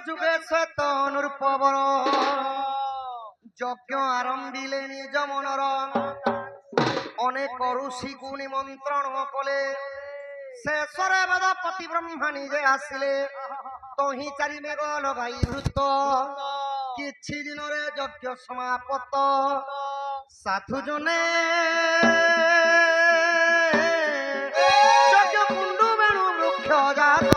যুগে শ্বেত অনুরূপ বর যজ্ঞ আরম্ভিলে নিজ মনর অনেক ঋষিকু নিমন্ত্রণ কলে শেষরে বেদপতি ব্রহ্মা নিজে আসিলে তহি চারি মেঘ লগাই ভূত କିଛି ଦିନରେ ଯଜ୍ଞ ସମାପତ ସାଧୁ ଜନେ ଯଜ୍ଞ କୁଣ୍ଡୁ ବେଣୁ ବୃକ୍ଷ ଜାତ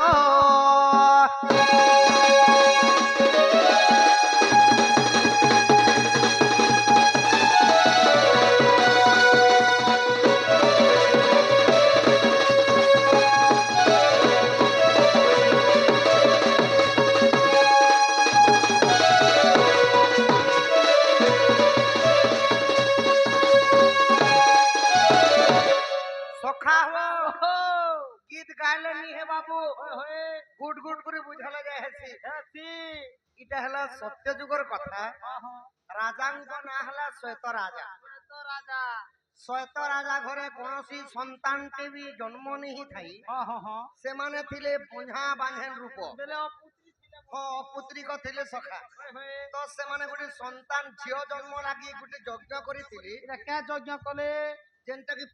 गीत गाइले नी है बाबू गुड गुड करे बुझाला जाय हेसी इटा हला सत्य जुगर कथा राजांक ना हला श्वेत राजा घरे कोनोसी संतान के भी जन्म नहीं थाई से माने थिले बुझा बांधेन रूप पुत्री को थिले सखा तो से माने गुटे संतान झियो जन्म लागि गुटे यज्ञ करिथिली এটা কে যজ্ঞ কলে जेनटा कि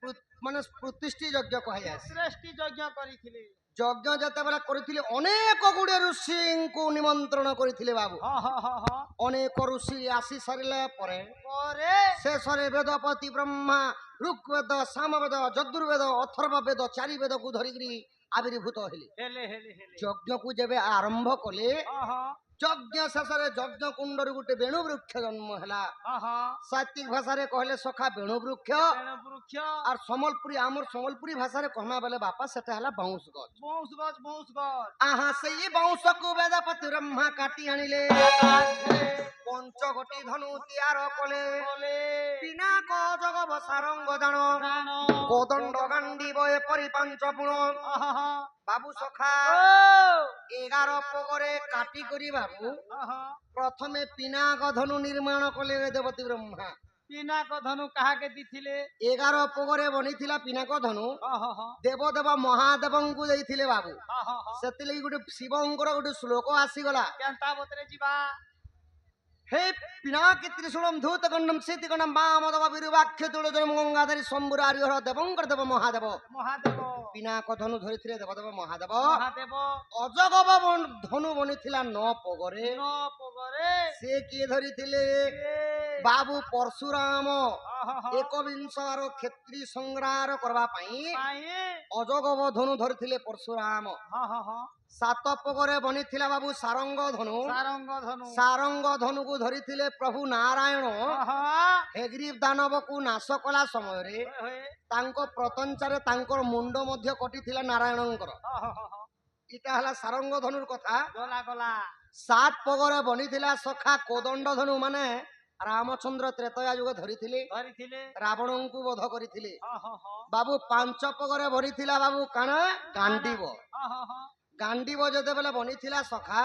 माने प्रतिष्ठि यज्ञ कहा जाय শ্রেষ্ঠী যজ্ঞ করিଥିଲେ যজ্ঞ যেতেবেলে করিଥିଲେ অনেক গুড়ে ঋষিଙ୍କୁ নিমন্ত্রণ করিଥିଲେ বাবু অনেক ঋষি আসি সারিলে পরে শেষরে বেদপতি ব্রহ্মা ঋগ্বেদ সামবেদ যজুর্বেদ অথর্ব বেদ চারি বেদକୁ ধরিকি আবির্ভূত ହେଲେ যজ্ঞକୁ ଯେବେ ଆରମ୍ଭ କଲେ যজ্ঞ শেষরে যজ্ঞ কুণ্ডରୁ ଗୋଟେ ବେଣୁ ବୃକ୍ଷ ଜନ୍ମ ହେଲା ସାତ୍ଵିକ ଭାଷାରେ କହିଲେ ସଖା ବେଣୁ ବୃକ୍ଷ আর সম্বলপুরী আমার সম্বলপুরী ভাষারে কহমা বেলে বাপা সেটা হলা বাউঁশ গছ আহা সেই বাউঁশকু বেদপতি ব্রহ্মা কাটি আনিলে পঞ্চগটি ধনু তিয়ার কলে পিনাক জগব সারঙ্গ জান কোদণ্ড গান্ডি বয়ে পরি পাঞ্চ পুণ বাবু সখা 11 পগরে কাটি করি বাবু প্রথমে পিনাক ধনু নির্মাণ কলে বেদপতি ব্রহ্মা পিনাক ধনু কাহাকে দিছিলে 11 পগরে বনিଥିଲା পিনাକ ଧନୁ ଦେବଦେବ ମହାଦେବଙ୍କୁ ଦେଇଥିଲେ ବାବୁ ସେଥିଲାଗି ଗୋଟେ ଶିବଙ୍କର ଗୋଟେ ଶ୍ଲୋକ ଆସିଗଲା କେନ୍ତା ବତରେ ଯିବା हे पिनाक त्रिशूलम धूत गंडम सीति गंडम बामदेव विरुवाक्ष तुलजम गंगाधरी शंभुर आर्यहर देवंकर देव महादेव पिनाक धनु धरिथिले देवदेव महादेव अजगब धनु बनिथिला 9 पगरे से किए धरिथिले बाबू परशुराम एकविंशर क्षेत्री संग्रार करबा पई अजगब धनु धरिथिले परशुराम 7 पगरे बनिथिला बाबू सारंग धनु को धरिथिले प्रभु नारायण हेग्रीव दानव को नाश कला समय रे तांको प्रतंचारे तांकर मुंड मध्य कटिथिला नारायणंकर इटा हला सारंग धनुर कथा गला 7 पगरे बनिथिला सखा कोदंड धनु माने रामचंद्र त्रेतया युग धरिथिले रावण को वध करिथिले बाबू 5 पगरे भरिथिला बाबू काना गांडीव जते बेले बनिथिला सखा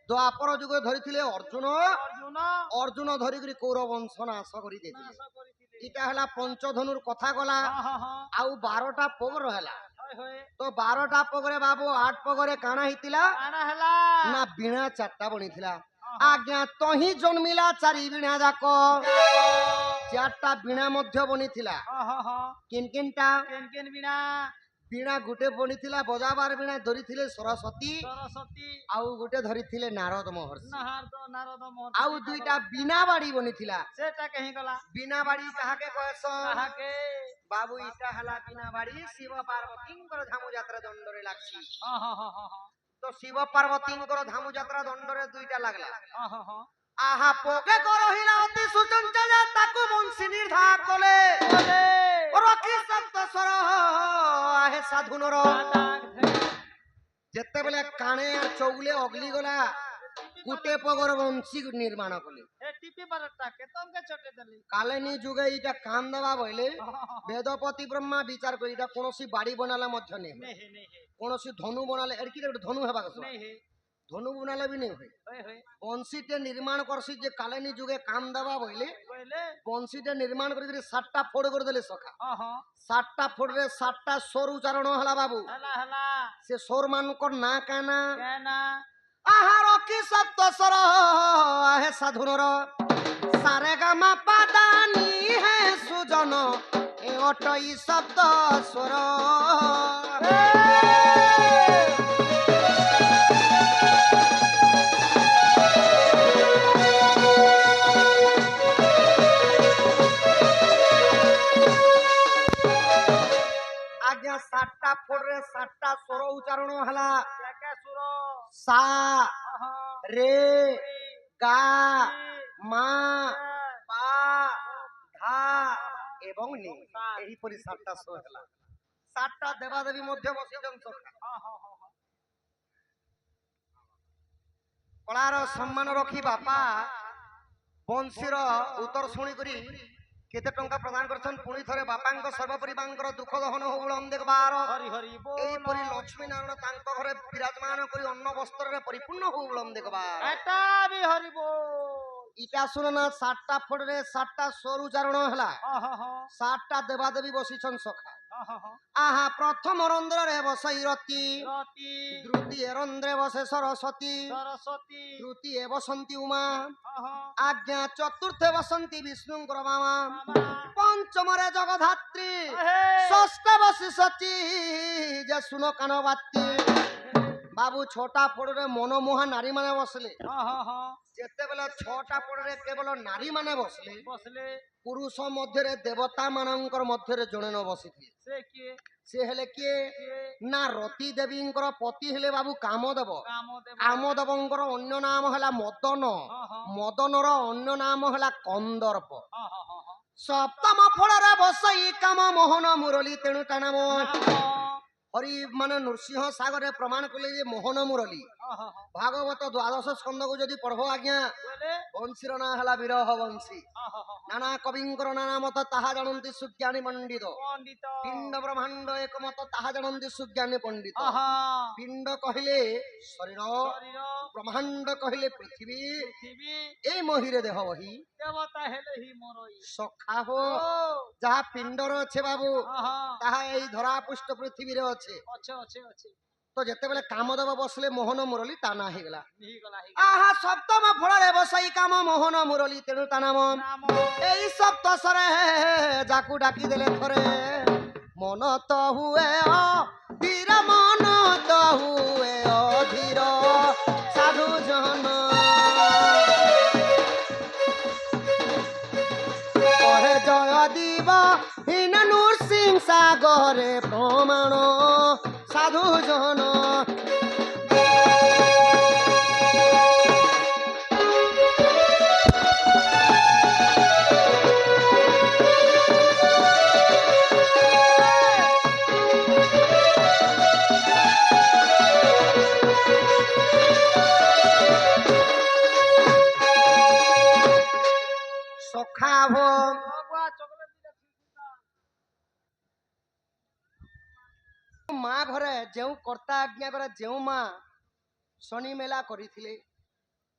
द्वापर युग धरिथिले अर्जुन धरिकरी कौरव वंश नाश करि देथिले इटा हला पंचधनुर कथा गला आउ 12टा पग रहला तो 12टा पगरे बाबू 8 पगरे काना हितिला ना बिना 4टा बनिथिला आज्ञा तही जन्मिला 4 बिना जाको 4टा बिना मध्य बनिथिला किनकिनटा बिना बीणा गुटे बनिथिला बजाबार बीणा धरिथिले सरस्वती आउ गुटे धरिथिले नारद महर्षि आउ दुईटा बीणा बाड़ी बनिथिला सेटा कहीं गला बीणा बाड़ी काहाके कहसन बाबू इटा हला बीणा बाड़ी शिव पार्वतींकर धामु यात्रा दंडरे लागछि तो शिव पार्वतींकर धामु यात्रा दंडरे दुईटा लागला आहा पोके करहिला अति सुचंचल ताकू बंशी निर्धा कले रखी सप्त स्वर आहे साधुनर जेते बेले काने आ चौले अगली गला गुटे पगर बंशी निर्माण कले ए टिपी बरटा के तंके छोटे दली कालेनी जुगे इटा काम दबा बइले वेदपति ब्रह्मा विचार करी इटा कोनोसी बाड़ी बनाला मध्य नहीं कोनोसी धनु बनाले एडकी धनु हेबा कस नहीं धनु बनाले भी नहीं होय बंशी टे निर्माण करसी जे कालेनी जुगे काम दबा बइले बंशी टे निर्माण करी 7टा फोड़ कर देले सखा 7टा फोड़ रे 7टा स्वर उच्चारण हला बाबू हला से स्वर मान को ना काना আহার কি সপ্ত স্বর হে সাধুর সারে গামা পাদানি হে সুজন এ অটই শব্দ স্বর আজ্ঞা সাতটা ফোড়ে সাতটা স্বর উচ্চারণ হলা একে সুর সা আহা রে গা ই, মা এ, পা ধা এবং নি এইপরি সাতটা স্বর ହେଲା সাতটা দেবাদেবী মধ্যে বসিছেন সখা হা হা হা হা। କଳାର ସମ୍ମାନ ରଖି ବାପା ବଂଶୀର ଉତ୍ତର ଶୁଣିକରି କେତେ ଟଙ୍କା ପ୍ରଦାନ କରିଛନ୍ତି ପୁଣି ଥରେ ବାପାଙ୍କ ସର୍ବପରିବାରଙ୍କର ଦୁଃଖ ଦହନ ହଉ ଦେଖବାର হরি হরি বল ଏହିପରି ଲକ୍ଷ୍ମୀ ନାରାୟଣ ତାଙ୍କ ଘରେ ବିରାଜମାନ କରି ଅନ୍ନ ବସ୍ତ୍ରରେ ପରିପୂର୍ଣ୍ଣ ହଉ ଦେଖବାର এটা বি হরি বল ଇଟା ଶୁଣ ନା ସାତଟା ଫୋଡରେ ସାତଟା ସ୍ୱର ଉଚ୍ଚାରଣ ହେଲା আহা হা ସାତଟା ଦେବାଦେବୀ ବସିଛନ୍ ସଖା আহা হা ଆହା ପ୍ରଥମ ରନ୍ଧ୍ରରେ ବସଇ ରତି রতি ଦ୍ୱିତୀୟ ରନ୍ଧ୍ରେ ବସେ ସରସ୍ୱତୀ সরস্বতী ତୃତୀୟ ବସନ୍ତି ଉମା আহা ଆଜ୍ଞା ଚତୁର୍ଥେ ବସନ୍ତି ବିଷ୍ଣୁଙ୍କର ମାମା মামা ପଞ୍ଚମରେ ଜଗଧାତ୍ରୀ আহে ଷଷ୍ଠ ବସି ସଚୀ ଯେ ଶୁଣ କାନ ବାତି ବାବୁ ଛଅଟା ପୋଡରେ ମନମୋହା ନାରୀ ମାନେ ବସିଲେ আহা হা ଯେତେବେଳେ ଛଅଟା ପୋଡରେ କେବଳ ନାରୀ ମାନେ ବସିଲେ বসলে ପୁରୁଷ ମଧ୍ୟରେ ଦେବତା ମାନଙ୍କର ମଧ୍ୟରେ ଜଣେ ନ ବସିଥିଲେ সে কি ସେ ହେଲେ କିଏ কে ନା ରତି ଦେବୀଙ୍କର ପତି ହେଲେ ବାବୁ କାମଦେବ কামদেব କାମଦେବଙ୍କର ଅନ୍ୟ ନାମ ହେଲା ମଦନ আহা ମଦନର ଅନ୍ୟ ନାମ ହେଲା କନ୍ଦର୍ପ আহা হা হা ସପ୍ତମ ଫଳରେ ବସଇ କାମ ମୋହନ ମୁରଲି ତେଣୁ ତା ନାମ ହରି ମାନେ ନୃସିଂହ ସାଗରରେ ପ୍ରମାଣ କଲେ ଯେ ମୋହନ ମୁରଲି আহা হা ଭାଗବତ ଦ୍ୱାଦଶ ସ୍କନ୍ଧକୁ ଯଦି ପଢବ ଆଜ୍ଞା বলে ବଂଶୀର ନାଁ ହେଲା ବିରହ ବଂଶୀ আহা হা ନାନା କବିଙ୍କର ନାନା ମତ ତାହା ଜାଣନ୍ତି ସୁଜ୍ଞାନୀ ପଣ୍ଡିତ পণ্ডিত ପିଣ୍ଡ ବ୍ରହ୍ମାଣ୍ଡ ଏକମତ ତାହା ଜାଣନ୍ତି ସୁଜ୍ଞାନୀ ପଣ୍ଡିତ আহা ପିଣ୍ଡ କହିଲେ ଶରୀର শরীর ବ୍ରହ୍ମାଣ୍ଡ କହିଲେ ପୃଥିବୀ পৃথিবী ଏଇ ମହିରେ ଦେହ ବହି দেবতা হেলে হি মরই ସଖା ହୋ ও ଯାହା ପିଣ୍ଡରେ ଅଛେ ବାବୁ আহা ତାହା ଏଇ ଧରା ପୃଷ୍ଠ ପୃଥିବୀରେ ଅଛେ অছে অছে অছে ତ ଯେତେବେଳେ କାମଦେବ ବସିଲେ ମୋହନ ମୁରଲି ତା ନାଁ ହେଇଗଲା নিহি গলা হি ଆହା ସପ୍ତମ ଫଳରେ ବସାଇ କାମ ମୋହନ ମୁରଲି ତେଣୁ ତା ନାମ নাম ଏଇ ସପ୍ତସ୍ୱରେ ଯାକୁ ଡାକିଦେଲେ ଥରେ ମନ ତ ହୁଏ ଧୀର ମନ ତ ହୁଏ ଅଧୀର ସାଧୁ ଜନ কহে জয় দিব হীন নৃসিং সাগরে প্রমাণ সাধু জন সখা ভো বাবা চকলেট দিলে মা ঘরে যে কর্তা আজ্ঞা করে যে মা শনি মেলা করিଥିଲେ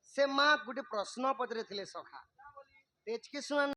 ସେ ମା ଗୋଟେ ପ୍ରଶ୍ନ ପଚାରିଥିଲେ ସଖା ତେଜକି ଶୁଣ